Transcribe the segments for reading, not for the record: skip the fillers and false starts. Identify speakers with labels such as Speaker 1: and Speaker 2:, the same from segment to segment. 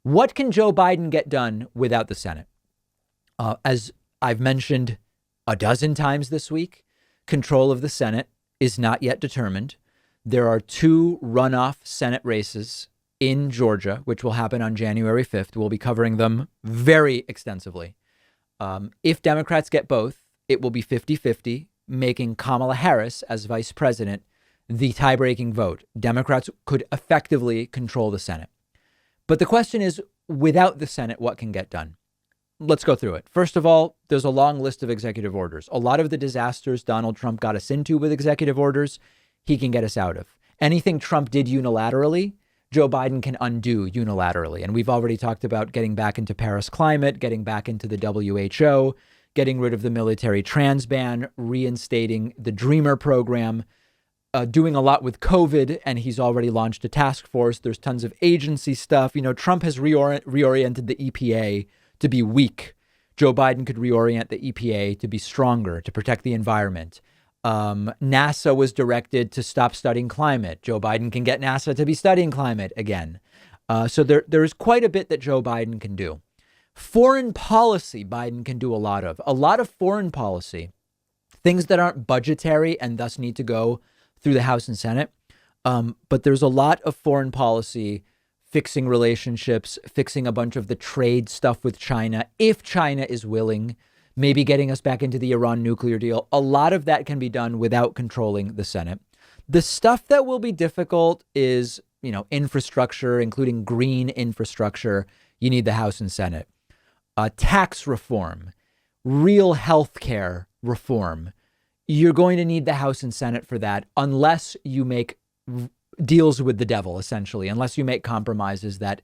Speaker 1: What can Joe Biden get done without the Senate? As I've mentioned a dozen times this week, control of the Senate is not yet determined. There are two runoff Senate races in Georgia, which will happen on January 5th. We'll be covering them very extensively. If Democrats get both, it will be 50-50, making Kamala Harris as vice president the tie-breaking vote. Democrats could effectively control the Senate. But the question is, without the Senate, what can get done? Let's go through it. First of all, there's a long list of executive orders. A lot of the disasters Donald Trump got us into with executive orders, he can get us out of. Anything Trump did unilaterally, Joe Biden can undo unilaterally. And we've already talked about getting back into Paris climate, getting back into the WHO, getting rid of the military trans ban, reinstating the Dreamer program, doing a lot with COVID, and he's already launched a task force. There's tons of agency stuff. You know, Trump has reoriented the EPA to be weak. Joe Biden could reorient the EPA to be stronger, to protect the environment. NASA was directed to stop studying climate. Joe Biden can get NASA to be studying climate again. So there's quite a bit that Joe Biden can do. Foreign policy, Biden can do a lot of. A lot of foreign policy, things that aren't budgetary and thus need to go through the House and Senate. But there's a lot of foreign policy, fixing relationships, fixing a bunch of the trade stuff with China, if China is willing, maybe getting us back into the Iran nuclear deal. A lot of that can be done without controlling the Senate. The stuff that will be difficult is, infrastructure, including green infrastructure. You need the House and Senate. Tax reform, real health care reform. You're going to need the House and Senate for that, unless you make deals with the devil, essentially, unless you make compromises that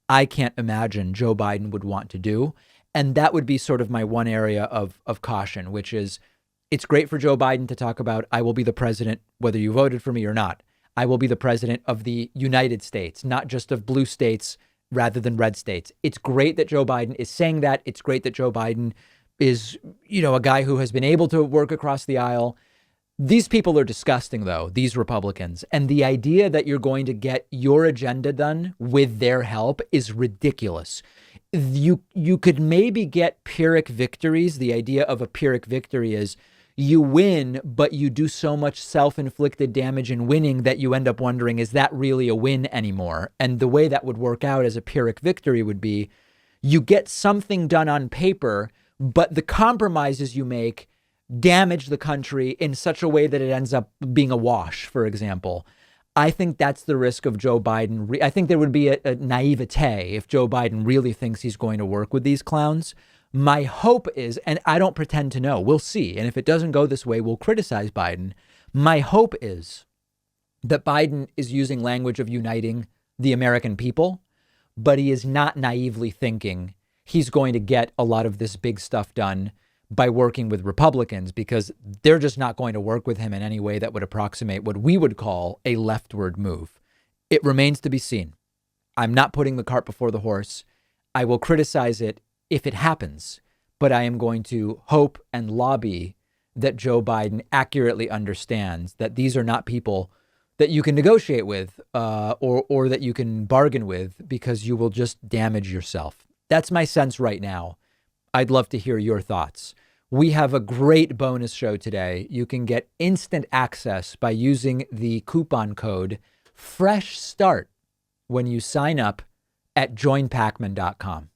Speaker 1: I can't imagine Joe Biden would want to do. And that would be sort of my one area of caution, which is it's great for Joe Biden to talk about, I will be the president, whether you voted for me or not. I will be the president of the United States, not just of blue states rather than red states. It's great that Joe Biden is saying that. It's great that Joe Biden is, a guy who has been able to work across the aisle. These people are disgusting, though, these Republicans. And the idea that you're going to get your agenda done with their help is ridiculous. You could maybe get Pyrrhic victories. The idea of a Pyrrhic victory is you win, but you do so much self-inflicted damage in winning that you end up wondering, is that really a win anymore? And the way that would work out as a Pyrrhic victory would be you get something done on paper, but the compromises you make damage the country in such a way that it ends up being a wash, for example. I think that's the risk of Joe Biden. I think there would be a naivete if Joe Biden really thinks he's going to work with these clowns. My hope is, and I don't pretend to know, we'll see. And if it doesn't go this way, we'll criticize Biden. My hope is that Biden is using language of uniting the American people, but he is not naively thinking he's going to get a lot of this big stuff done by working with Republicans, because they're just not going to work with him in any way that would approximate what we would call a leftward move. It remains to be seen. I'm not putting the cart before the horse. I will criticize it if it happens, but I am going to hope and lobby that Joe Biden accurately understands that these are not people that you can negotiate with or that you can bargain with, because you will just damage yourself. That's my sense right now. I'd love to hear your thoughts. We have a great bonus show today. You can get instant access by using the coupon code Fresh Start when you sign up at joinpakman.com.